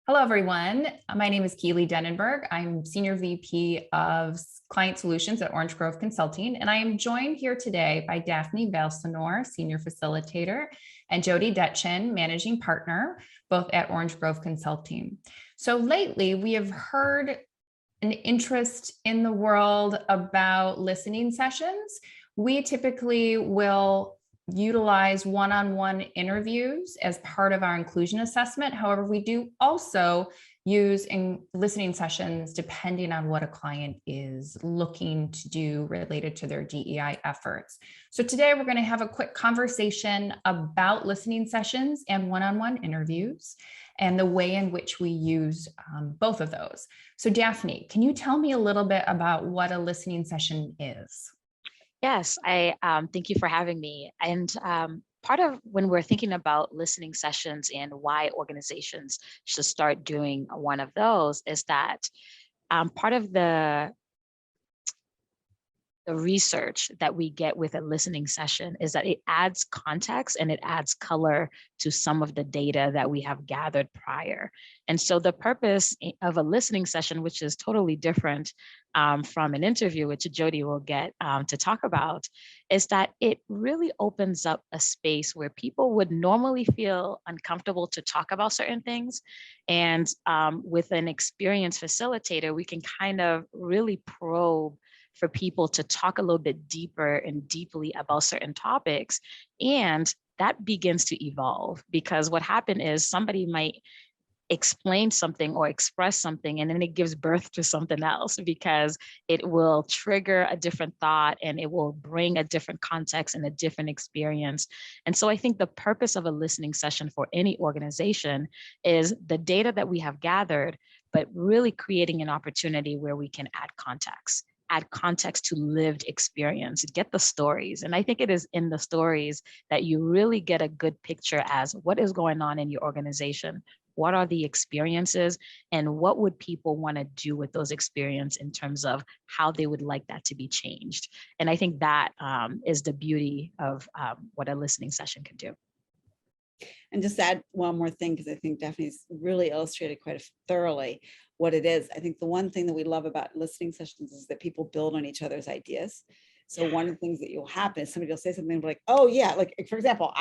Hello, everyone. My name is Keely Denenberg. I'm Senior VP of Client Solutions at Orange Grove Consulting, and I am joined here today by Daphney Valcinor, Senior Facilitator, and Jodi Detjen, Managing Partner, both at Orange Grove Consulting. So lately, we have heard an interest in the world about listening sessions. We typically will utilize one-on-one interviews as part of our inclusion assessment. However, we do also use listening sessions depending on what a client is looking to do related to their DEI efforts. So today we're going to have a quick conversation about listening sessions and one-on-one interviews and the way in which we use both of those. So Daphney, can you tell me a little bit about what a listening session is? Yes, I thank you for having me. And part of when we're thinking about listening sessions and why organizations should start doing one of those is that part of the research that we get with a listening session is that it adds context and it adds color to some of the data that we have gathered prior. And so the purpose of a listening session, which is totally different from an interview, which Jodi will get to talk about, is that it really opens up a space where people would normally feel uncomfortable to talk about certain things. And with an experienced facilitator, we can kind of really probe for people to talk a little bit deeper and deeply about certain topics. And that begins to evolve, because what happened is somebody might explain something or express something, and then it gives birth to something else because it will trigger a different thought and it will bring a different context and a different experience. And so I think the purpose of a listening session for any organization is the data that we have gathered, but really creating an opportunity where we can add context to lived experience, get the stories. And I think it is in the stories that you really get a good picture as what is going on in your organization, what are the experiences, and what would people want to do with those experiences in terms of how they would like that to be changed. And I think that is the beauty of what a listening session can do. And just add one more thing, because I think Daphney's really illustrated quite thoroughly what it is. I think the one thing that we love about listening sessions is that people build on each other's ideas. So one of the things that will happen is somebody will say something like, oh yeah, like for example,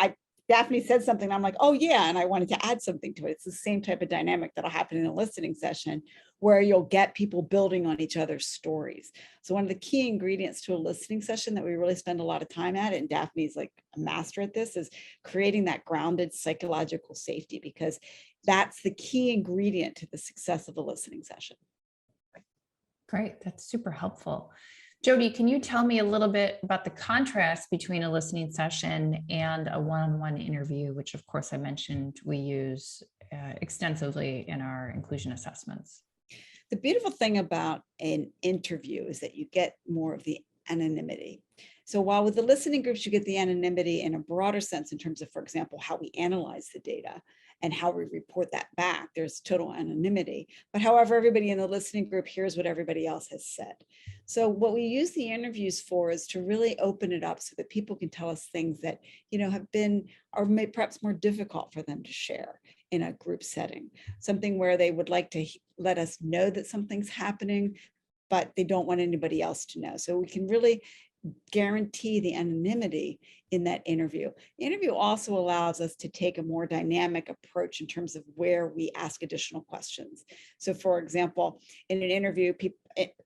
Daphney said something, I'm like, oh yeah, and I wanted to add something to it. It's the same type of dynamic that'll happen in a listening session where you'll get people building on each other's stories. So one of the key ingredients to a listening session that we really spend a lot of time at, and Daphney's like a master at this, is creating that grounded psychological safety, because that's the key ingredient to the success of a listening session. Great, that's super helpful. Jodi, can you tell me a little bit about the contrast between a listening session and a one-on-one interview, which of course I mentioned we use extensively in our inclusion assessments? The beautiful thing about an interview is that you get more of the anonymity. So while with the listening groups, you get the anonymity in a broader sense in terms of, for example, how we analyze the data and how we report that back, there's total anonymity. But however, everybody in the listening group hears what everybody else has said. So what we use the interviews for is to really open it up so that people can tell us things that, have been, or may perhaps more difficult for them to share in a group setting, something where they would like to let us know that something's happening, but they don't want anybody else to know. So we can really guarantee the anonymity in that interview. The interview also allows us to take a more dynamic approach in terms of where we ask additional questions. So for example, in an interview,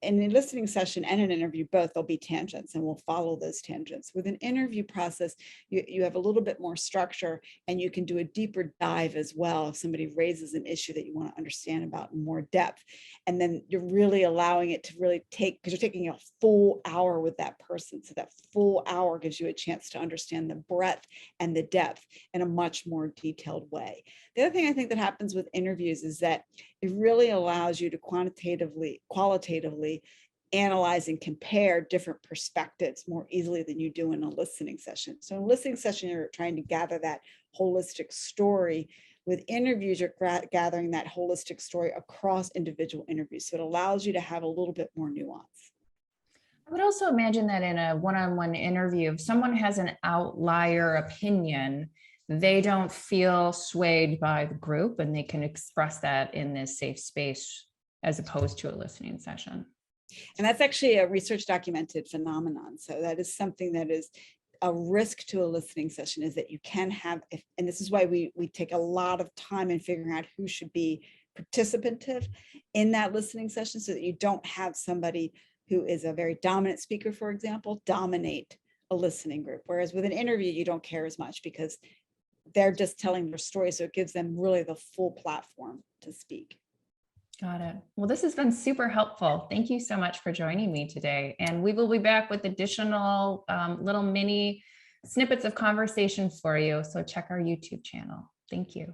in a listening session and an interview, both, there'll be tangents and we'll follow those tangents. With an interview process, you have a little bit more structure and you can do a deeper dive as well if somebody raises an issue that you want to understand about in more depth. And then you're really allowing it to really take, because you're taking a full hour with that person. So that full hour gives you a chance to understand the breadth and the depth in a much more detailed way. The other thing I think that happens with interviews is that it really allows you to qualitatively analyze and compare different perspectives more easily than you do in a listening session. So in a listening session, you're trying to gather that holistic story. With interviews, you're gathering that holistic story across individual interviews. So it allows you to have a little bit more nuance. I would also imagine that in a one-on-one interview, if someone has an outlier opinion, they don't feel swayed by the group and they can express that in this safe space as opposed to a listening session. And that's actually a research documented phenomenon. So that is something that is a risk to a listening session, is that you can have, and this is why we take a lot of time in figuring out who should be participative in that listening session, so that you don't have somebody who is a very dominant speaker, for example, dominate a listening group. Whereas with an interview, you don't care as much because they're just telling their story. So it gives them really the full platform to speak. Got it. Well, this has been super helpful. Thank you so much for joining me today. And we will be back with additional little mini snippets of conversations for you. So check our YouTube channel. Thank you.